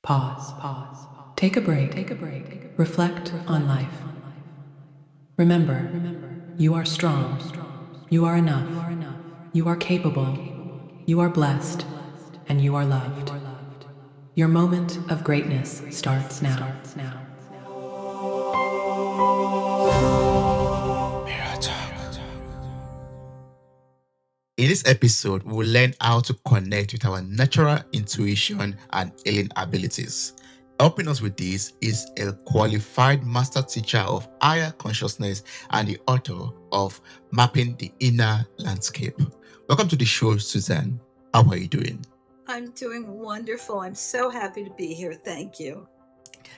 Pause. Take a break. Reflect on life. Remember, you are strong. You are enough. You are capable. You are blessed. And you are loved. Your moment of greatness starts now. In this episode, we will learn how to connect with our natural intuition and healing abilities. Helping us with this is a qualified master teacher of higher consciousness and the author of Mapping the Inner Landscape. Welcome to the show, Suzanne. How are you doing? I'm doing wonderful. I'm so happy to be here. Thank you.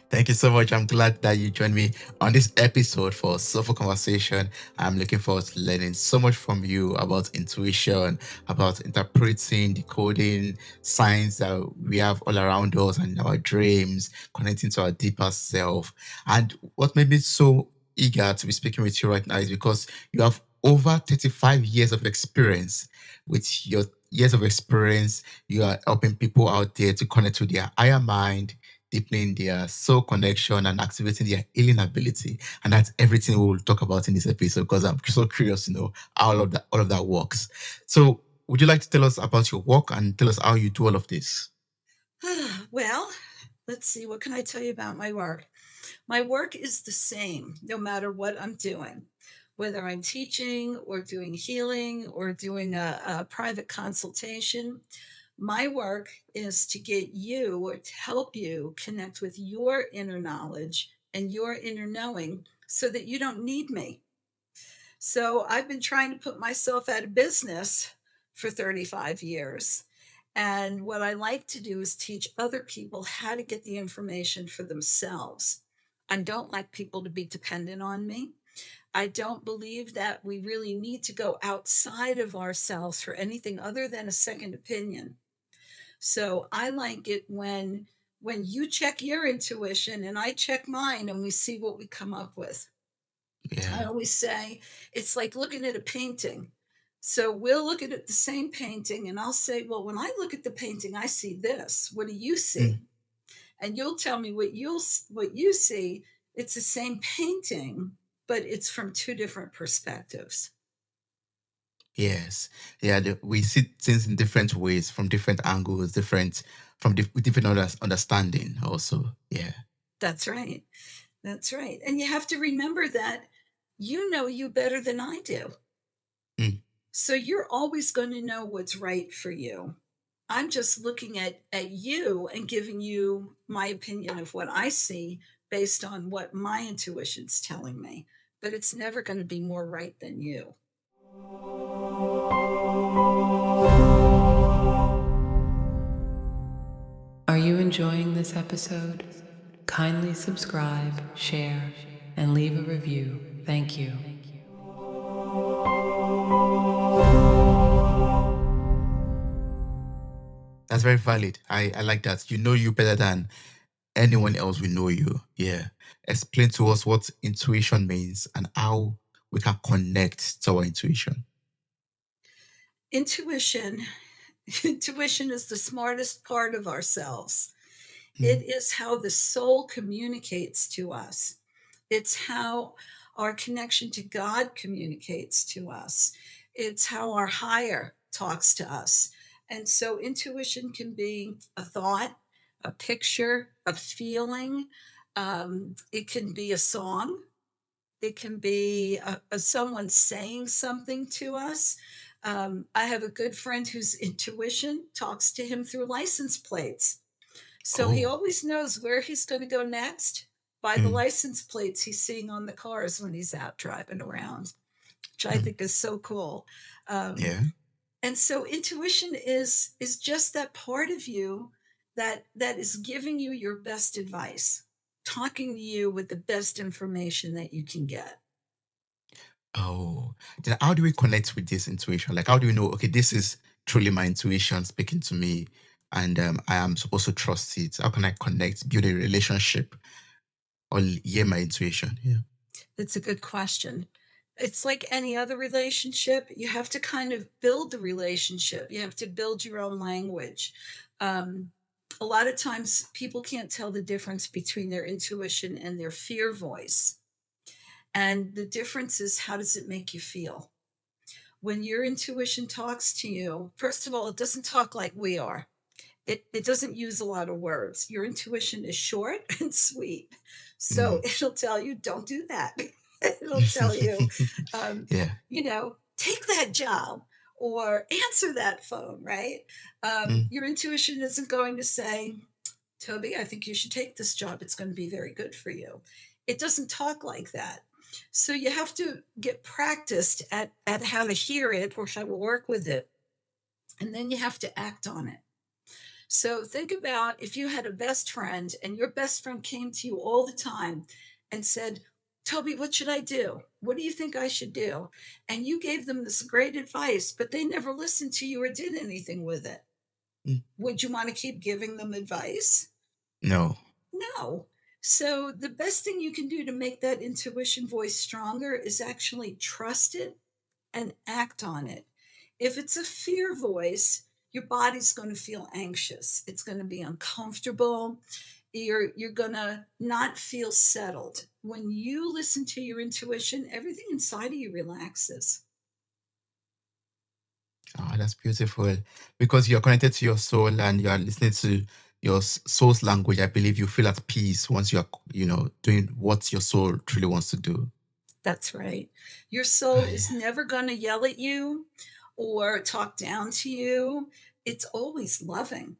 Thank you so much. I'm glad that you joined me on this episode for Soulful Conversation. I'm looking forward to learning so much from you about intuition, about interpreting, decoding signs that we have all around us and our dreams, connecting to our deeper self. And what made me so eager to be speaking with you right now is because you have over 35 years of experience. With your years of experience, you are helping people out there to connect to their higher mind, deepening their soul connection and activating their healing ability. And that's everything we will talk about in this episode because I'm so curious to know how all of that works. So would you like to tell us about your work and tell us how you do all of this? Well, let's see. What can I tell you about my work? My work is the same no matter what I'm doing, whether I'm teaching or doing healing or doing a private consultation. My work is to get you or to help you connect with your inner knowledge and your inner knowing so that you don't need me. So I've been trying to put myself out of business for 35 years. And what I like to do is teach other people how to get the information for themselves. I don't like people to be dependent on me. I don't believe that we really need to go outside of ourselves for anything other than a second opinion. So I like it when you check your intuition and I check mine and we see what we come up with. I Yeah. always say it's like looking at a painting. So we'll look at it, the same painting, and I'll say, well, when I look at the painting, I see this. What do you see? Mm. And you'll tell me what you see. It's the same painting, but it's from two different perspectives. Yes. Yeah. We see things in different ways, from different angles, with different understanding also. Yeah. That's right. That's right. And you have to remember that you know you better than I do. Mm. So you're always going to know what's right for you. I'm just looking at you and giving you my opinion of what I see based on what my intuition's telling me. But it's never going to be more right than you. Are you enjoying this episode? Kindly subscribe, share, and leave a review. Thank you. That's very valid. I like that. You know you better than anyone else will know you. Yeah. Explain to us what intuition means and how we can connect to our intuition. Intuition, intuition is the smartest part of ourselves. Mm. It is how the soul communicates to us. It's how our connection to God communicates to us. It's how our higher talks to us. And so intuition can be a thought, a picture, a feeling. It can be a song. It can be someone saying something to us. I have a good friend whose intuition talks to him through license plates. So he Oh. always knows where he's going to go next by the Mm. license plates he's seeing on the cars when he's out driving around, which I Mm. think is so cool. Um, Yeah. and so intuition is just that part of you that is giving you your best advice, talking to you with the best information that you can get. Oh. Then how do we connect with this intuition? Like how do we know, okay, this is truly my intuition speaking to me and I am supposed to trust it? How can I connect, build a relationship or hear my intuition? Yeah. It's a good question. It's like any other relationship. You have to kind of build the relationship. You have to build your own language. Um, A lot of times people can't tell the difference between their intuition and their fear voice. And the difference is, how does it make you feel? When your intuition talks to you, first of all, it doesn't talk like we are. It doesn't use a lot of words. Your intuition is short and sweet. So Mm. it'll tell you, don't do that. It'll tell you, Yeah. take that job or answer that phone, right? Mm. Your intuition isn't going to say, Toby, I think you should take this job. It's going to be very good for you. It doesn't talk like that. So you have to get practiced at how to hear it or how to work with it. And then you have to act on it. So think about if you had a best friend and your best friend came to you all the time and said, Toby, what should I do? What do you think I should do? And you gave them this great advice, but they never listened to you or did anything with it. Mm. Would you want to keep giving them advice? No. No. So the best thing you can do to make that intuition voice stronger is actually trust it and act on it. If it's a fear voice, your body's going to feel anxious. It's going to be uncomfortable. You're going to not feel settled. When you listen to your intuition, everything inside of you relaxes. Oh, that's beautiful. Because you're connected to your soul and you're listening to your soul's language. I believe you feel at peace once you're, doing what your soul truly wants to do. That's right. Your Oh, soul is yeah. never going to yell at you or talk down to you. It's always loving.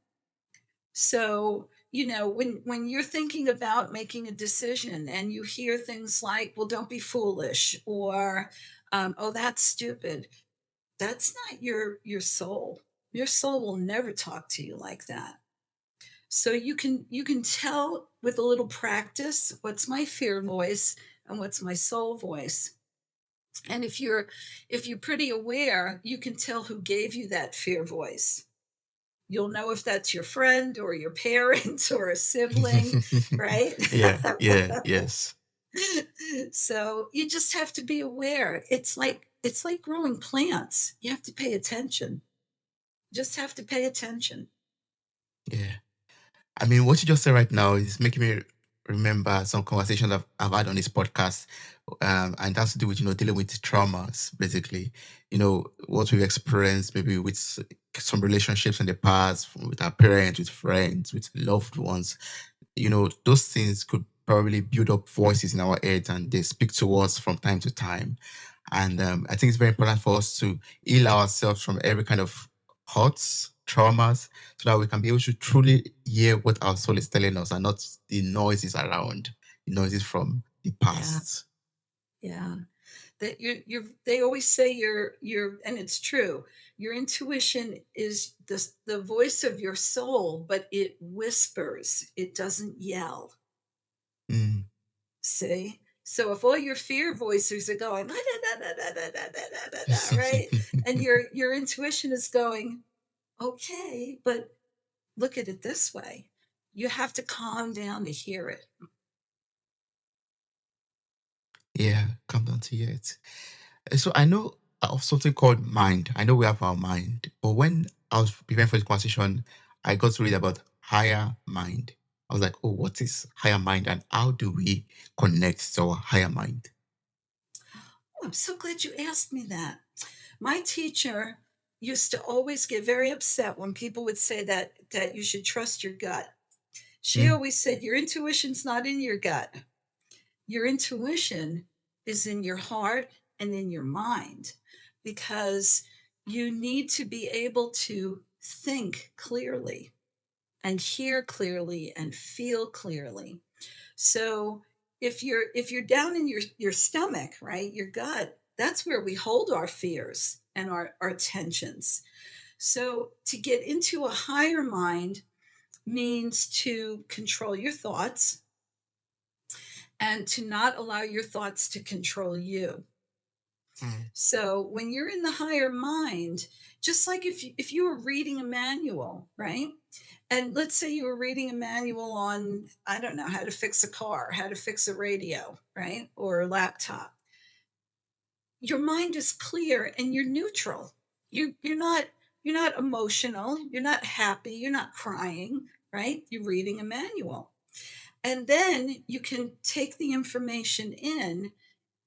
So, when you're thinking about making a decision and you hear things like, well, don't be foolish, or oh, that's stupid, that's not your soul. Your soul will never talk to you like that. So you can tell with a little practice what's my fear voice and what's my soul voice. And if you're pretty aware, you can tell who gave you that fear voice. You'll know if that's your friend or your parent or a sibling, right? Yeah, yeah, yes. So you just have to be aware. It's like growing plants. You have to pay attention. Just have to pay attention. Yeah. I mean, what you just said right now is making me remember some conversations I've had on this podcast. And that's to do with, dealing with traumas, basically. What we've experienced, maybe with some relationships in the past, with our parents, with friends, with loved ones. Those things could probably build up voices in our heads and they speak to us from time to time. And I think it's very important for us to heal ourselves from every kind of hurts, traumas, so that we can be able to truly hear what our soul is telling us and not the noises around, the noises from the Yeah, past. yeah. That they always say and it's true. Your intuition is the voice of your soul, but it whispers. It doesn't yell. Mm. See? So if all your fear voices are going, "Da, da, da, da, da, da, da, da, da, da," right? And your intuition is going, okay, but look at it this way. You have to calm down to hear it. Yeah, come down to it. So I know of something called mind. I know we have our mind, but when I was preparing for this conversation, I got to read about higher mind. I was like, oh, what is higher mind and how do we connect to our higher mind? Oh, I'm so glad you asked me that. My teacher used to always get very upset when people would say that you should trust your gut. She Mm. always said your intuition's not in your gut. Your intuition is in your heart and in your mind because you need to be able to think clearly and hear clearly and feel clearly. So if you're down in your stomach, right, your gut, that's where we hold our fears and our tensions. So to get into a higher mind means to control your thoughts and to not allow your thoughts to control you. Mm. So when you're in the higher mind, just like if you were reading a manual, right? And let's say you were reading a manual on, I don't know, how to fix a car, how to fix a radio, right? Or a laptop. Your mind is clear and you're neutral. You're not emotional, you're not happy, you're not crying. right? You're reading a manual. And then you can take the information in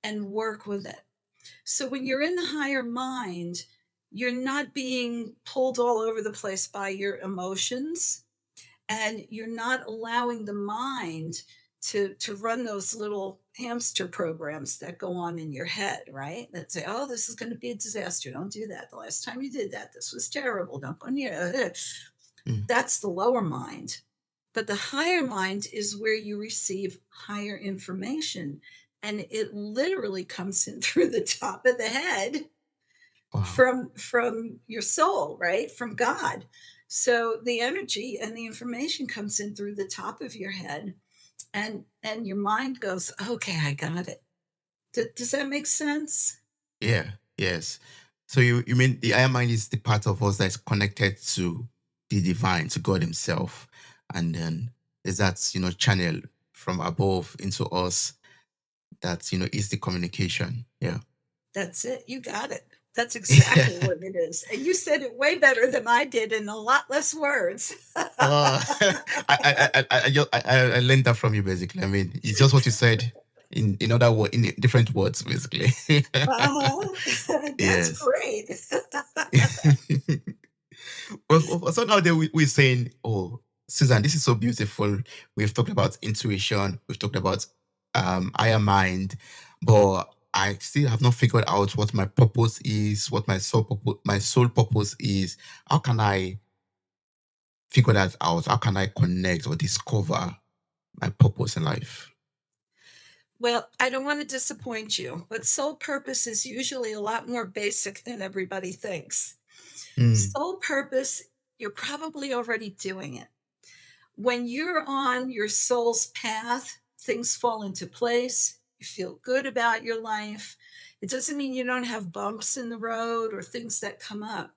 and work with it. So when you're in the higher mind, you're not being pulled all over the place by your emotions, and you're not allowing the mind to run those little hamster programs that go on in your head, right? That say, oh, this is going to be a disaster. Don't do that. The last time you did that, this was terrible. Don't go near it. Mm. That's the lower mind. But the higher mind is where you receive higher information. And it literally comes in through the top of the head Wow. from your soul, right? From God. So the energy and the information comes in through the top of your head, and your mind goes, okay, I got it. Does that make sense? Yeah. Yes. So you mean the higher mind is the part of us that's connected to the divine, to God Himself, and then is that channel from above into us that is the communication. Yeah. That's it. You got it. That's Yeah. exactly what it is. And you said it way better than I did in a lot less words. I learned that from you basically. I mean, it's just what you said in other word in different words basically. That's Yes. great. So now that we're saying, oh, Susan, this is so beautiful. We've talked about intuition. We've talked about higher mind, but I still have not figured out what my purpose is, what my soul purpose is. How can I figure that out? How can I connect or discover my purpose in life? Well, I don't want to disappoint you, but soul purpose is usually a lot more basic than everybody thinks. Mm, Soul purpose, you're probably already doing it. When you're on your soul's path, things fall into place. You feel good about your life. It doesn't mean you don't have bumps in the road or things that come up,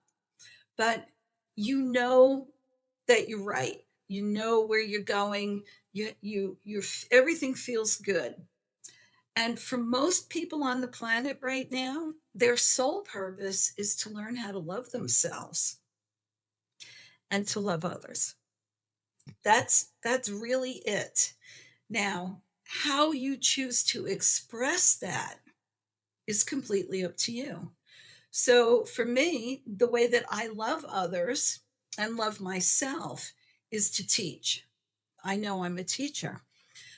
but you know that you're right. You know where you're going. You everything feels good. And for most people on the planet right now, their sole purpose is to learn how to love themselves and to love others. That's really it. Now, how you choose to express that is completely up to you. So for me, the way that I love others and love myself is to teach. I know I'm a teacher.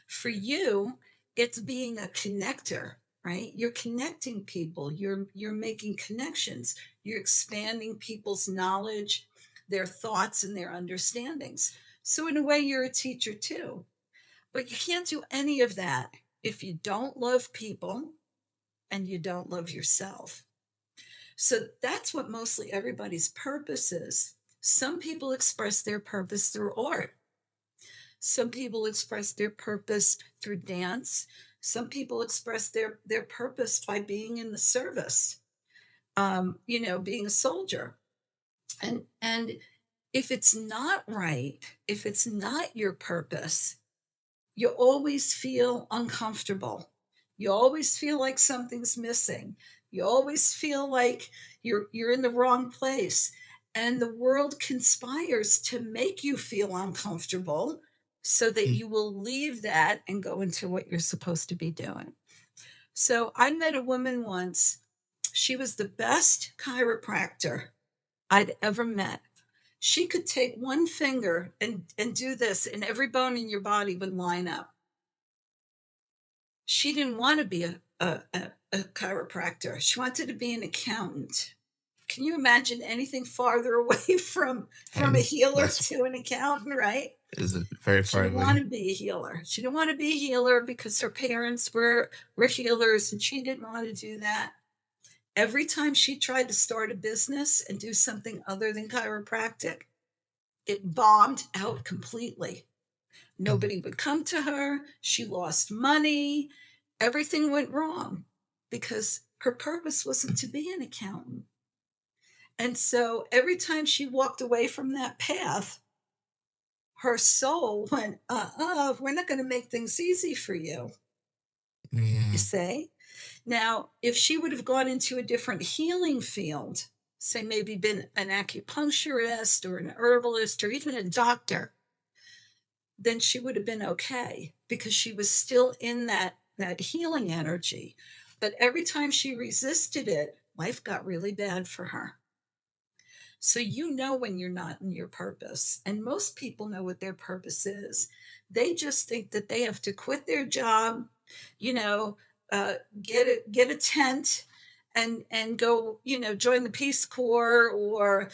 For you, it's being a connector, right? You're connecting people. You're making connections. You're expanding people's knowledge, their thoughts and their understandings. So in a way you're a teacher too. But you can't do any of that if you don't love people and you don't love yourself. So that's what mostly everybody's purpose is. Some people express their purpose through art. Some people express their purpose through dance. Some people express their purpose by being in the service, being a soldier. And if it's not right, if it's not your purpose, you always feel uncomfortable. You always feel like something's missing. You always feel like you're in the wrong place. And the world conspires to make you feel uncomfortable so that mm, you will leave that and go into what you're supposed to be doing. So I met a woman once. She was the best chiropractor I'd ever met. She could take one finger and do this, and every bone in your body would line up. She didn't want to be a chiropractor. She wanted to be an accountant. Can you imagine anything farther away from a and healer that's to an accountant, right? is very She far didn't want away. to be a healer. She didn't want to be a healer because her parents were healers, and she didn't want to do that. Every time she tried to start a business and do something other than chiropractic, it bombed out completely. Mm, Nobody would come to her. She lost money. Everything went wrong because her purpose wasn't to be an accountant. And so every time she walked away from that path, her soul went, we're not going to make things easy for you, you yeah. say. Now, if she would have gone into a different healing field, say maybe been an acupuncturist or an herbalist or even a doctor, then she would have been okay because she was still in that healing energy. But every time she resisted it, life got really bad for her. So you know when you're not in your purpose. And most people know what their purpose is. They just think that they have to quit their job, you know, get a tent and go, join the Peace Corps, or,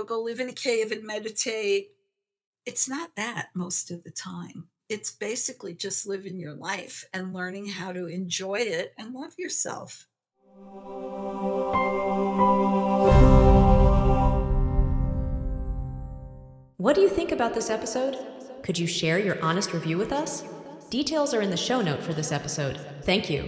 go live in a cave and meditate. It's not that most of the time. It's basically just living your life and learning how to enjoy it and love yourself. What do you think about this episode? Could you share your honest review with us? Details are in the show note for this episode. Thank you.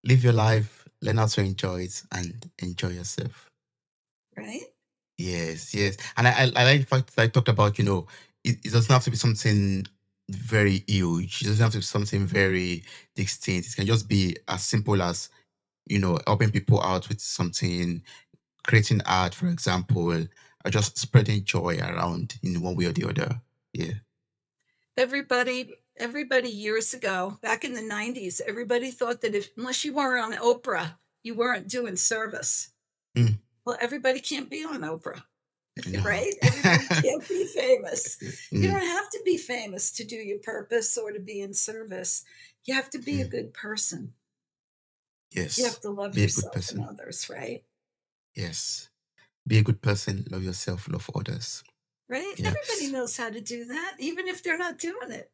Live your life, learn how to enjoy it, and enjoy yourself. Right? Yes, yes. And I like the fact that I talked about, it doesn't have to be something very huge. It doesn't have to be something very distinct. It can just be as simple as, helping people out with something, creating art, for example, or just spreading joy around in one way or the other. Yeah. Everybody years ago, back in the 90s, everybody thought that unless you weren't on Oprah, you weren't doing service. Mm. Well, everybody can't be on Oprah, No. right? Everybody can't be famous. You Mm. don't have to be famous to do your purpose or to be in service. You have to be a good person. Yes. You have to love Be a good yourself and person. others, right? Yes. Be a good person, love yourself, love others. Right? Yeah. Everybody knows how to do that, even if they're not doing it.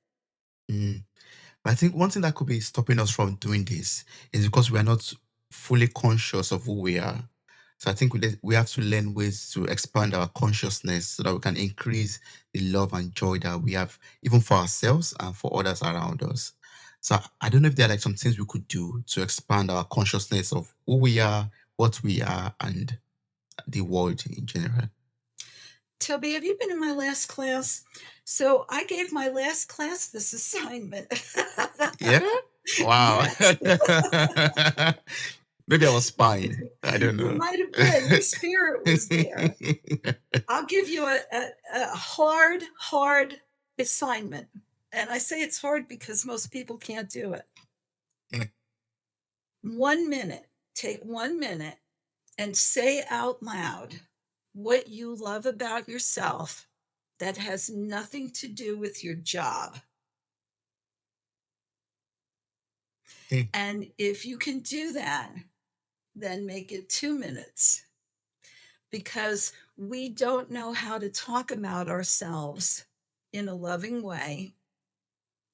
But I think one thing that could be stopping us from doing this is because we are not fully conscious of who we are. So I think we have to learn ways to expand our consciousness so that we can increase the love and joy that we have, even for ourselves and for others around us. So I don't know if there are like some things we could do to expand our consciousness of who we are, what we are, and the world in general. Toby, have you been in my last class? So I gave my last class this assignment. Yeah? Wow. Yes. Maybe I was spying. I don't You know. might have been. Your spirit was there. I'll give you a hard assignment. And I say it's hard because most people can't do it. 1 minute. Take 1 minute and say out loud what you love about yourself that has nothing to do with your job. And if you can do that, then make it 2 minutes, because we don't know how to talk about ourselves in a loving way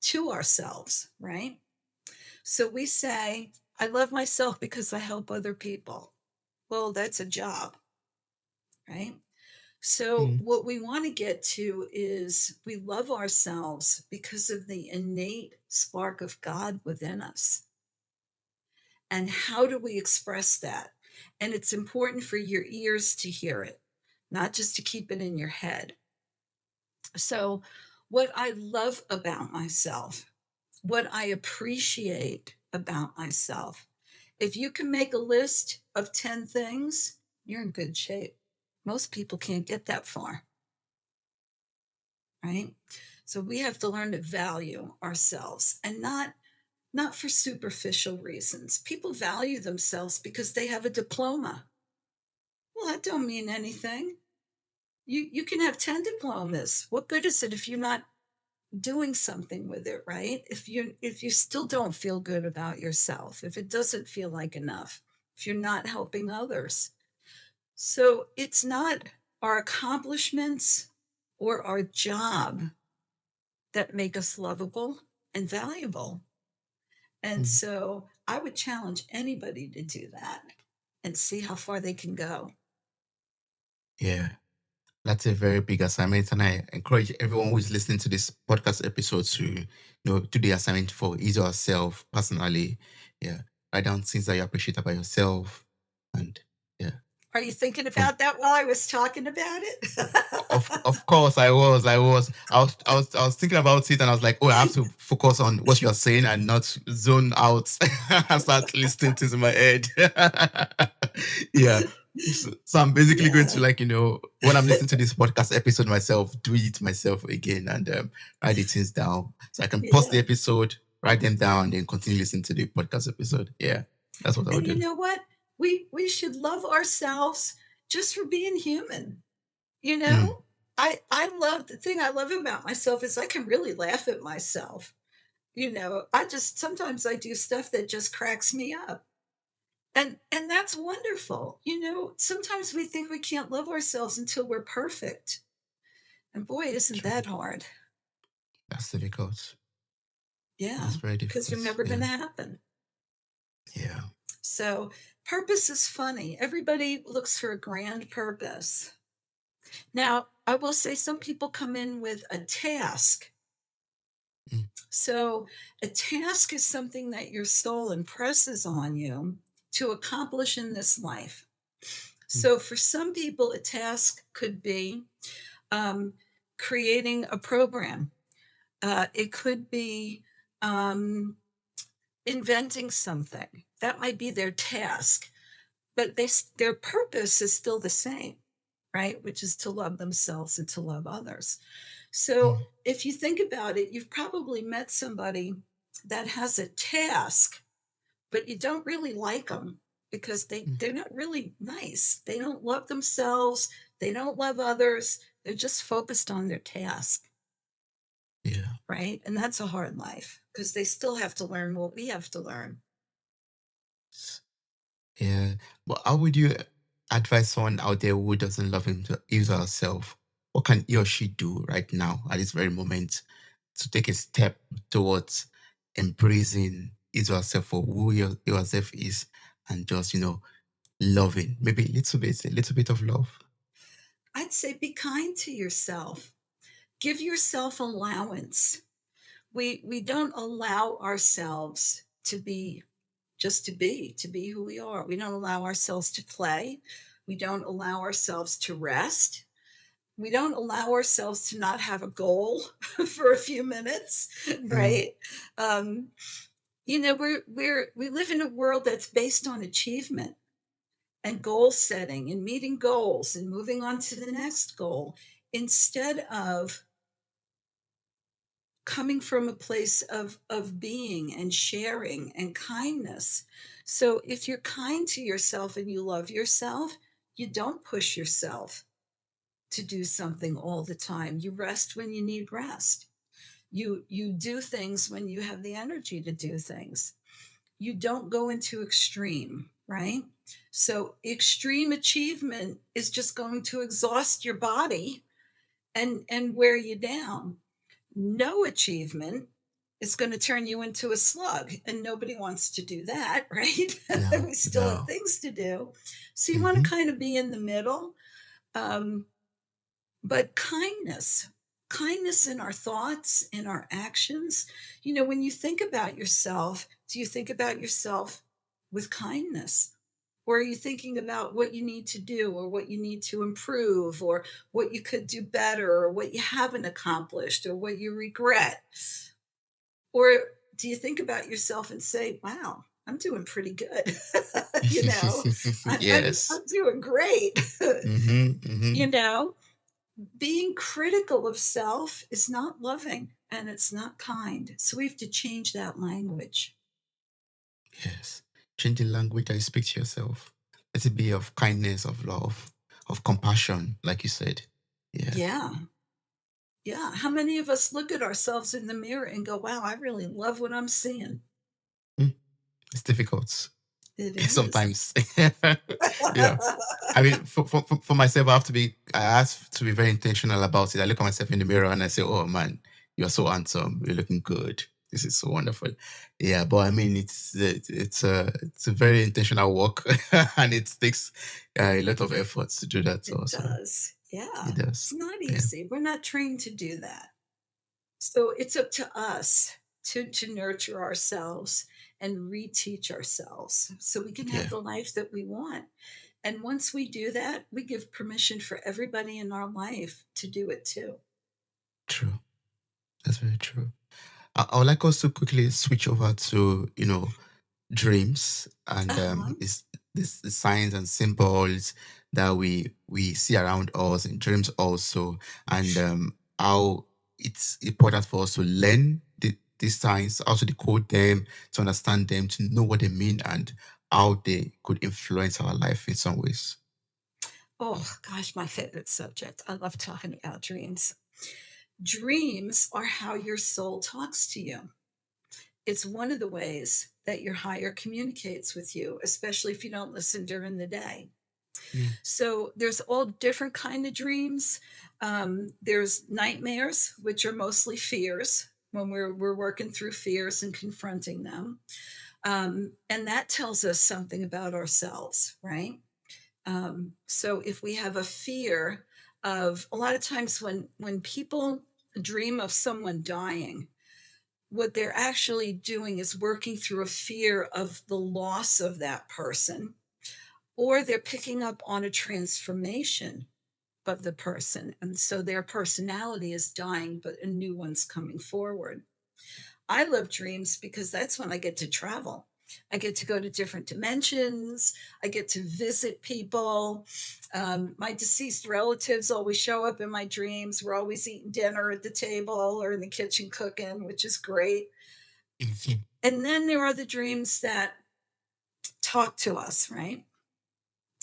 to ourselves, right? So we say, I love myself because I help other people. Well, that's a job, right? So what we want to get to is we love ourselves because of the innate spark of God within us. And how do we express that? And it's important for your ears to hear it, not just to keep it in your head. So, what I love about myself, what I appreciate about myself, if you can make a list of 10 things, you're in good shape. Most people can't get that far, right? So we have to learn to value ourselves, and not for superficial reasons. People value themselves because they have a diploma. Well, that don't mean anything. You can have 10 diplomas. What good is it if you're not doing something with it, right? If you still don't feel good about yourself, if it doesn't feel like enough, if you're not helping others. So it's not our accomplishments or our job that make us lovable and valuable. And so I would challenge anybody to do that and see how far they can go. Yeah, that's a very big assignment, and I encourage everyone who is listening to this podcast episode to, do the assignment for each or herself personally. Yeah, write down things that you appreciate about yourself, and yeah. Are you thinking about that while I was talking about it? Of course, I was thinking about it, and I was like, oh, I have to focus on what you're saying and not zone out and start listening to things in my head. Yeah. So I'm basically going Yeah, to, like, when I'm listening to this podcast episode myself, do it myself again and write the things down. So I can pause the yeah. episode, write them down, and then continue listening to the podcast episode. Yeah, that's what I would And you do. know what? We should love ourselves just for being human. You Mm, know, I love the thing I love about myself is I can really laugh at myself. I just sometimes I do stuff that just cracks me up. And that's wonderful. Sometimes we think we can't love ourselves until we're perfect. And boy, isn't true. that hard. That's difficult. Yeah, That's very because they're difficult. never going Yeah. to happen. Yeah. So, purpose is funny. Everybody looks for a grand purpose. Now, I will say some people come in with a task. Mm, So, a task is something that your soul impresses on you to accomplish in this life. mm, So, for some people, a task could be um, creating a program. It could be um, inventing something. That might be their task, but their purpose is still the same, right? Which is to love themselves and to love others. So mm, if you think about it, you've probably met somebody that has a task, but you don't really like them because mm. they're not really nice. They don't love themselves. They don't love others. They're just focused on their task, Yeah. right? And that's a hard life because they still have to learn what we have to learn. Yeah. But how would you advise someone out there who doesn't love his or herself? What can he or she do right now at this very moment to take a step towards embracing his or herself for who he or herself is and just, loving? Maybe a little bit of love. I'd say be kind to yourself. Give yourself allowance. We don't allow ourselves to be who we are. We don't allow ourselves to play. We don't allow ourselves to rest. We don't allow ourselves to not have a goal for a few minutes, Mm, right? Um, we live in a world that's based on achievement and goal setting and meeting goals and moving on to the next goal instead of coming from a place of being and sharing and kindness. So if you're kind to yourself and you love yourself, you don't push yourself to do something all the time. You rest when you need rest. You do things when you have the energy to do things. You don't go into extreme, right? So extreme achievement is just going to exhaust your body and wear you down. No achievement is going to turn you into a slug, and nobody wants to do that, right? no, We still have no. things to do. So you want to Mm-hmm, kind of be in the middle. um, but kindness in our thoughts, in our actions. When you think about yourself, do you think about yourself with kindness? Or are you thinking about what you need to do or what you need to improve or what you could do better or what you haven't accomplished or what you regret? Or do you think about yourself and say, wow, I'm doing pretty good? you know, yes. I'm doing great. Mm-hmm, mm-hmm. you know, Being critical of self is not loving and it's not kind. So we have to change that language. Yes. Change the language that you speak to yourself. Let it be of kindness, of love, of compassion, like you said. Yeah. Yeah. Yeah. How many of us look at ourselves in the mirror and go, wow, I really love what I'm seeing? Mm, it's difficult It is. sometimes. Yeah. I mean, for myself, I have to be very intentional about it. I look at myself in the mirror and I say, oh man, you're so handsome. You're looking good. This is so wonderful. Yeah. But I mean, it's a very intentional work and it takes a lot of efforts to do that It also. does. It Yeah. It's does. not Yeah. easy. We're not trained to do that. So it's up to us to nurture ourselves and reteach ourselves so we can have Yeah. the life that we want. And once we do that, we give permission for everybody in our life to do it too. True. That's very true. I would like us to quickly switch over to, dreams and Uh-huh. this the signs and symbols that we see around us in dreams also, and how it's important for us to learn these signs, also decode them, to understand them, to know what they mean, and how they could influence our life in some ways. Oh gosh, my favorite subject. I love talking about dreams. Dreams are how your soul talks to you. It's one of the ways that your higher communicates with you, especially if you don't listen during the day. Yeah. So there's all different kind of dreams. There's nightmares, which are mostly fears when we're working through fears and confronting them. And that tells us something about ourselves, right? So if we have a fear of, a lot of times when people dream of someone dying, what they're actually doing is working through a fear of the loss of that person, or they're picking up on a transformation of the person. And so their personality is dying, but a new one's coming forward. I love dreams because that's when I get to travel. I get to go to different dimensions. I get to visit people. My deceased relatives always show up in my dreams. We're always eating dinner at the table or in the kitchen cooking, which is great. Mhm. And then there are the dreams that talk to us, right?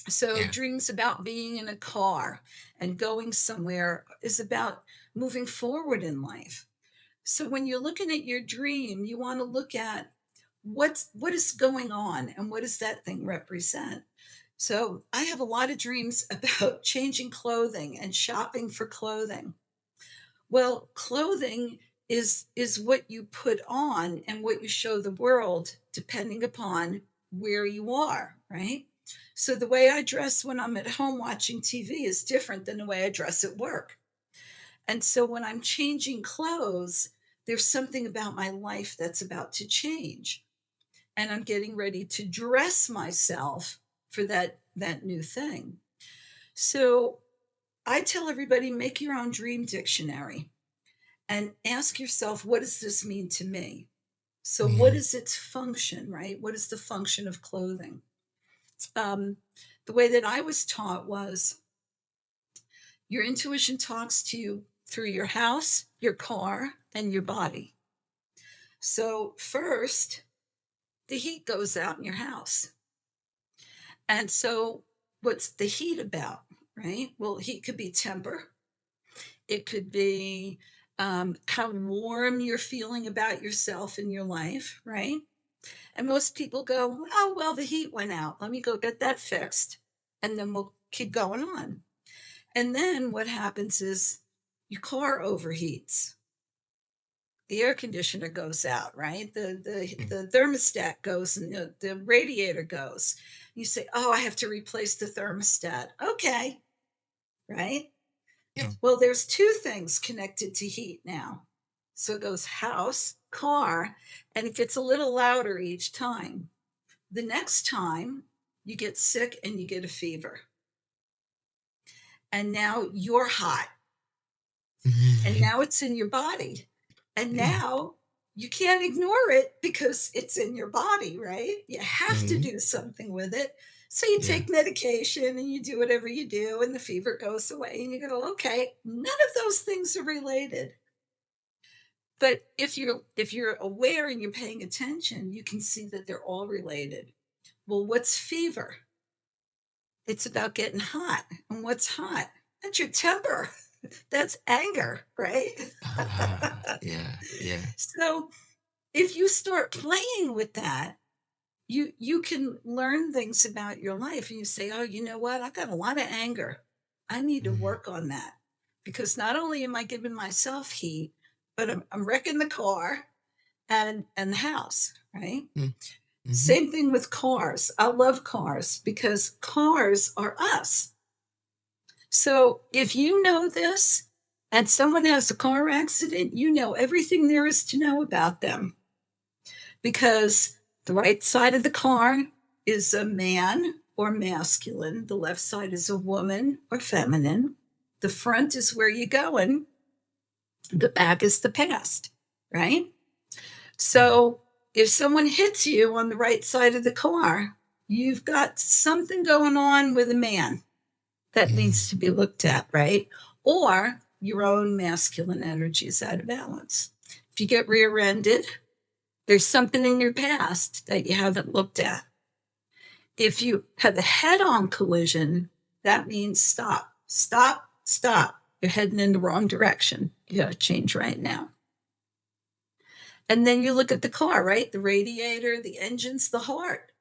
So, Yeah. dreams about being in a car and going somewhere is about moving forward in life. So, when you're looking at your dream, you want to look at what is going on and what does that thing represent. So, I have a lot of dreams about changing clothing and shopping for clothing. Well, clothing is what you put on and what you show the world depending upon where you are, right? So the way I dress when I'm at home watching TV is different than the way I dress at work. And so when I'm changing clothes, there's something about my life that's about to change. And I'm getting ready to dress myself for that new thing. So I tell everybody, make your own dream dictionary and ask yourself, what does this mean to me? So, what Yeah. is its function, right? What is the function of clothing? Um, the way that I was taught was your intuition talks to you through your house, your car, and your body. So, first, the heat goes out in your house. And so, what's the heat about, right? Well, heat could be temper, it could be how warm you're feeling about yourself in your life, right? And most people go, oh, well, the heat went out. Let me go get that fixed. And then we'll keep going on. And then what happens is your car overheats. The air conditioner goes out, right? The thermostat goes and the radiator goes. You say, oh, I have to replace the thermostat. Okay, right? Yeah. Well, there's two things connected to heat now. So it goes house, car, and it gets a little louder each time. The next time you get sick and you get a fever, and now you're hot, and Mhm. now it's in your body, and Yeah. now you can't ignore it because it's in your body, right? You have to Mhm. do something with it. So you Yeah. take medication and you do whatever you do, and the fever goes away, and you go, okay, none of those things are related. But if you're aware and you're paying attention, you can see that they're all related. Well, what's fever? It's about getting hot. And what's hot? That's your temper. That's anger, right? Yeah. Yeah. So if you start playing with that, you can learn things about your life and you say, oh, you know what? I got a lot of anger. I need to Mhm. work on that because not only am I giving myself heat, but I'm wrecking the car and the house, right? Mm. Mhm. Same thing with cars. I love cars because cars are us. So if you know this and someone has a car accident, you know everything there is to know about them because the right side of the car is a man or masculine, the left side is a woman or feminine, the front is where you're going, the back is the past, right? Yeah. So if someone hits you on the right side of the car, you've got something going on with a man that needs to be looked at, right? Or your own masculine energy is out of balance. If you get rear-ended, there's something in your past that you haven't looked at. If you have a head-on collision, that means stop, stop, stop. You're heading in the wrong direction. You got to change right now. And then you look at the car, right? The radiator, the engine's the heart.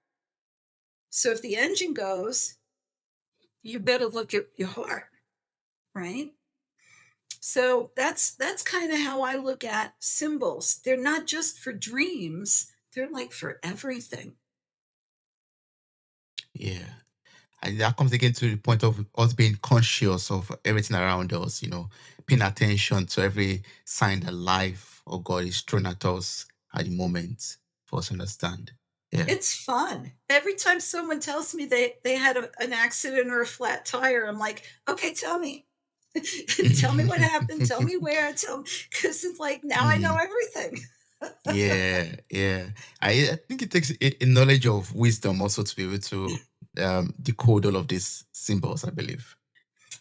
So if the engine goes, you better look at your heart, right? So that's kind of how I look at symbols. They're not just for dreams, they're like for everything. Yeah. And that comes again to the point of us being conscious of everything around us, paying attention to every sign that life or God is throwing at us at the moment for us to understand. Yeah. It's fun. Every time someone tells me they had an accident or a flat tire, I'm like, okay, tell me. Tell me what happened. Tell me where. Tell me, because it's like now I know Mm, everything. yeah, yeah. I think it takes a knowledge of wisdom also to be able to decode all of these symbols, I believe.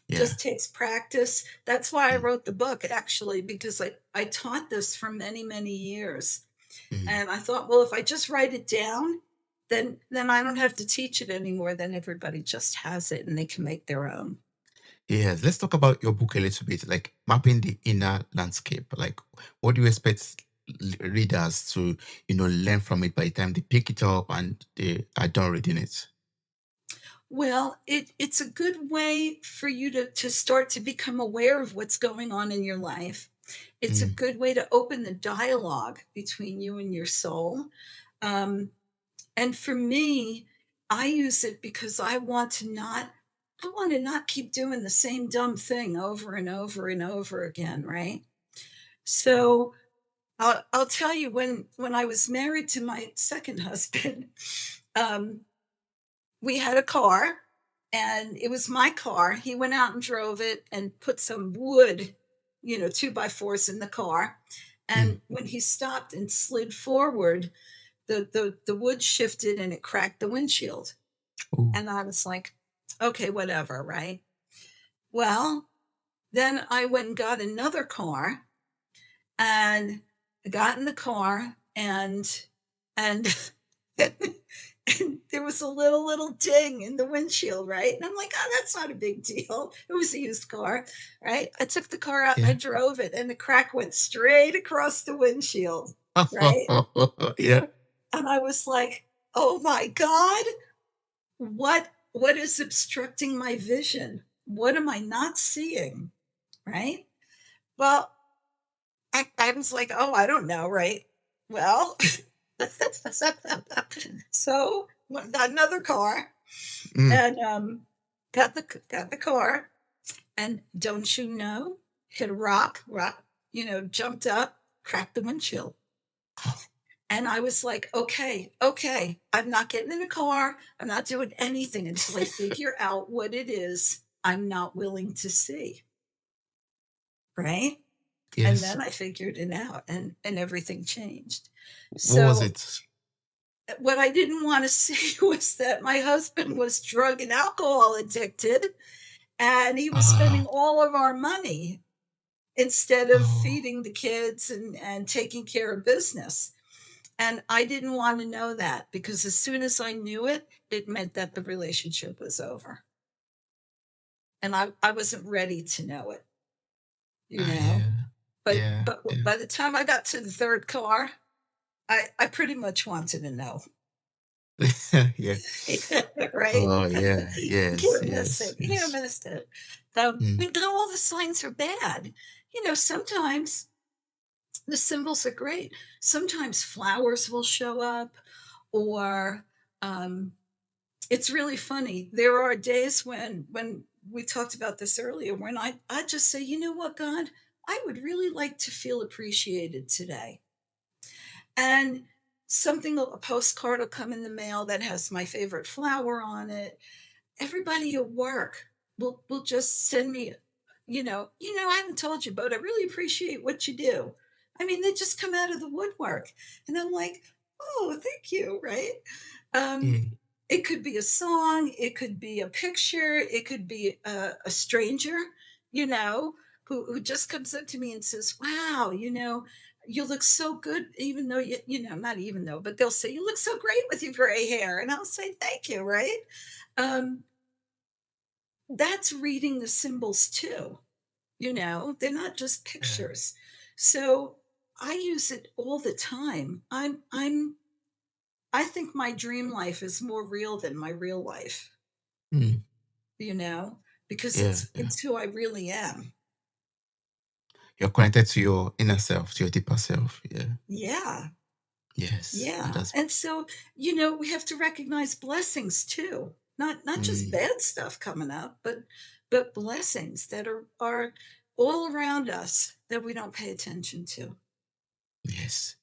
Yeah. Just takes practice. That's why I Mm, wrote the book, actually, because I taught this for many, many years. mm. And I thought, well, if I just write it down, then I don't have to teach it anymore. Then everybody just has it and they can make their own. Yes, let's talk about your book a little bit, like mapping the inner landscape. Like, what do you expect readers to, learn from it by the time they pick it up and they are done reading it? Well, it's a good way for you to start to become aware of what's going on in your life. It's a Mm, good way to open the dialogue between you and your soul. Um, and for me, I use it because I want to not keep doing the same dumb thing over and over and over again, right? So I'll tell you, when I was married to my second husband, um, we had a car, and it was my car. He went out and drove it and put some wood, 2x4s in the car. mm. And when he stopped and slid forward, the wood shifted and it cracked the windshield. Oh, And I was like, okay, whatever, right? Well, then I went and got another car, and I got in the car, and and there was a little ding in the windshield, right? And I'm like, oh, that's not a big deal. It was a used car, right? I took the car out and I yeah. drove it, and the crack went straight across the windshield, right? Yeah. And I was like, oh my God, what is obstructing my vision? What am I not seeing? Right? Well, I was like, oh, I don't know, right? Well, so got another car, Mm. and got the car, and don't you know, hit a rock, jumped up, cracked the windshield. And I was like, okay, I'm not getting in a car. I'm not doing anything until I figure out what it is I'm not willing to see. Right. And Yes. then I figured it out, and everything changed. What was So it? what I didn't want to see was that my husband was drug and alcohol addicted, and he was spending Ah, all of our money instead of oh, feeding the kids and taking care of business. And I didn't want to know that, because as soon as I knew it, it meant that the relationship was over. And I wasn't ready to know it, you know. yeah, But yeah, but yeah. by the time I got to the third car, I pretty much wanted to know. Yeah. Right? Oh, yeah. You Yes, can't miss yes, it. You can't yes. miss it. Mm, We know all the signs are bad. Sometimes the symbols are great. Sometimes flowers will show up, or um, it's really funny. There are days when we talked about this earlier, when I just say, you know what, God, I would really like to feel appreciated today. And a postcard will come in the mail that has my favorite flower on it. Everybody at work will just send me, I haven't told you, but I really appreciate what you do. I mean, they just come out of the woodwork. And I'm like, oh, thank you, right? Um, yeah. It could be a song, it could be a picture, it could be a stranger, you know, who just comes up to me and says, "Wow, you look so good," even though not even though, but they'll say, "You look so great with your gray hair," and I'll say, "Thank you," right? Um, that's reading the symbols too. They're not just Yeah. pictures. So I use it all the time. I think my dream life is more real than my real life, Mm. you know, because Yeah. Yeah. it's who I really am. You're connected to your inner self, to your deeper self. Yeah. Yeah. Yes. And Yeah. that's And so, we have to recognize blessings too. Not just mm, bad stuff coming up, but blessings that are all around us that we don't pay attention to. yes.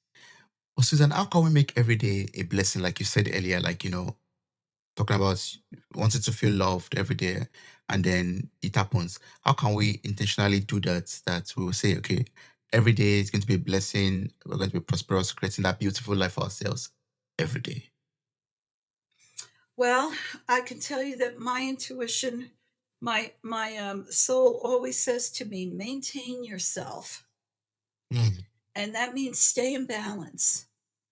Well, Susan, how can we make every day a blessing? Like you said earlier, like, talking about wanting to feel loved every day, and then it happens. How can we intentionally do that? That we will say, okay, every day is going to be a blessing. We're going to be prosperous, creating that beautiful life for ourselves every day. Well, I can tell you that my intuition, my soul always says to me, maintain yourself. Mm. And that means stay in balance.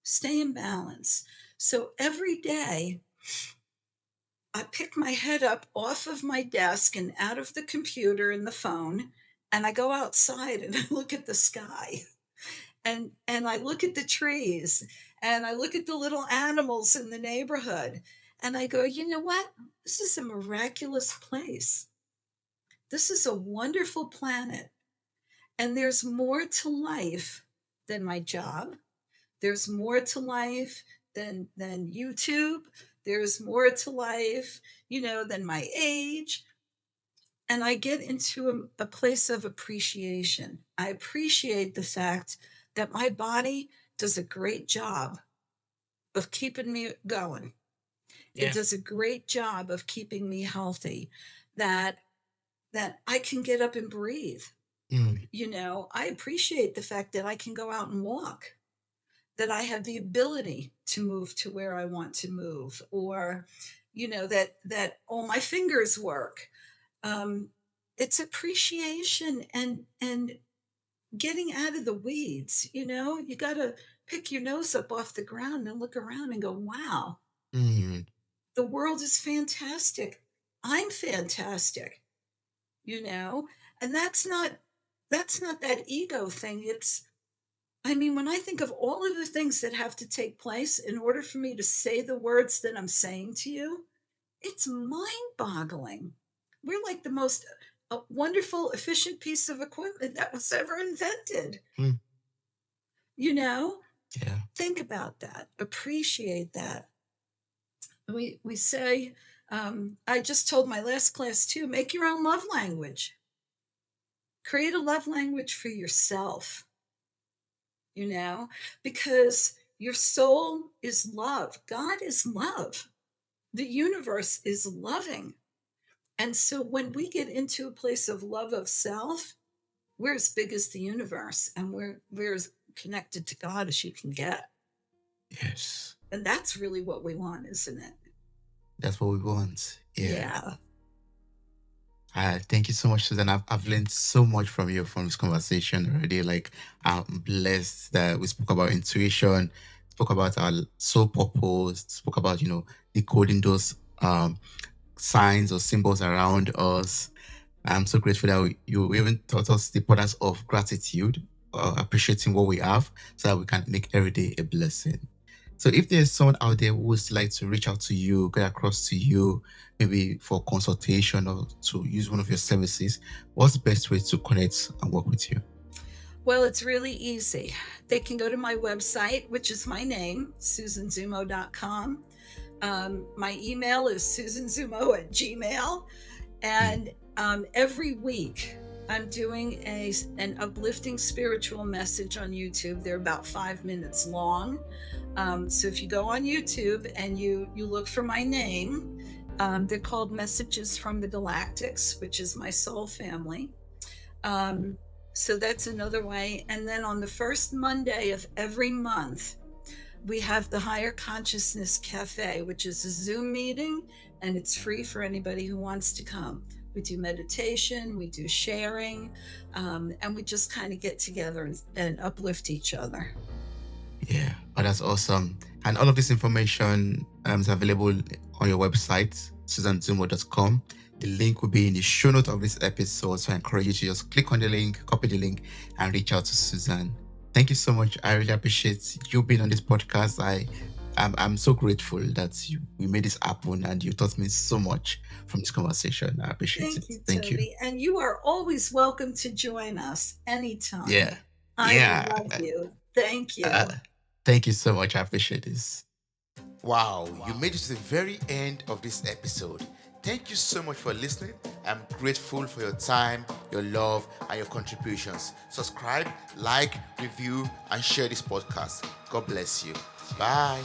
Stay in balance. So every day I pick my head up off of my desk and out of the computer and the phone, and I go outside and I look at the sky. And I look at the trees, and I look at the little animals in the neighborhood, and I go, "You know what? This is a miraculous place. This is a wonderful planet, and there's more to life than my job. There's more to life than YouTube. There's more to life, than my age." And I get into a place of appreciation. I appreciate the fact that my body does a great job of keeping me going. It Yeah. does a great job of keeping me healthy. That I can get up and breathe. Mm. I appreciate the fact that I can go out and walk, that I have the ability to move to where I want to move, or that all my fingers work. um, it's appreciation and getting out of the weeds. You got to pick your nose up off the ground and look around and go, wow, Mm. the world is fantastic. I'm fantastic, you know and that's not that ego thing. When I think of all of the things that have to take place in order for me to say the words that I'm saying to you, it's mind-boggling. We're like the most wonderful, efficient piece of equipment that was ever invented. Mm. You know, Yeah. think about that. Appreciate that. We say, I just told my last class too. Make your own love language. Create a love language for yourself. You know, because your soul is love. God is love. The universe is loving. And so when we get into a place of love of self, we're as big as the universe, and we're as connected to God as you can get. Yes. And that's really what we want, isn't it? That's what we want. Yeah. Yeah. Thank you so much, Susan. I've learned so much from you from this conversation already. Like, I'm blessed that we spoke about intuition, spoke about our soul purpose, spoke about, decoding those signs or symbols around us. I'm so grateful that you even taught us the importance of gratitude, appreciating what we have so that we can make every day a blessing. So if there's someone out there who would like to reach out to you, get across to you, maybe for consultation or to use one of your services, what's the best way to connect and work with you? Well, it's really easy. They can go to my website, which is my name, susanzummo.com. My email is susanzummo@gmail. Mm. And every week, I'm doing an uplifting spiritual message on YouTube. They're about 5 minutes long. So if you go on YouTube and you look for my name, they're called Messages from the Galactics, which is my soul family. So that's another way. And then on the first Monday of every month, We have the Higher Consciousness Cafe, which is a Zoom meeting, and it's free for anybody who wants to come. We do meditation, we do sharing, and we just kind of get together and uplift each other. Yeah, oh, that's awesome. And all of this information is available on your website, susanzummo.com. The link will be in the show note of this episode. So I encourage you to just click on the link, copy the link, and reach out to Susan. Thank you so much. I really appreciate you being on this podcast. I'm so grateful that we made this happen and you taught me so much from this conversation. I appreciate it. Thank you. Toby. And you are always welcome to join us anytime. Yeah. I love you. Thank you. Thank you so much. I appreciate this. Wow, you made it to the very end of this episode. Thank you so much for listening. I'm grateful for your time, your love, and your contributions. Subscribe, like, review, and share this podcast. God bless you. Bye.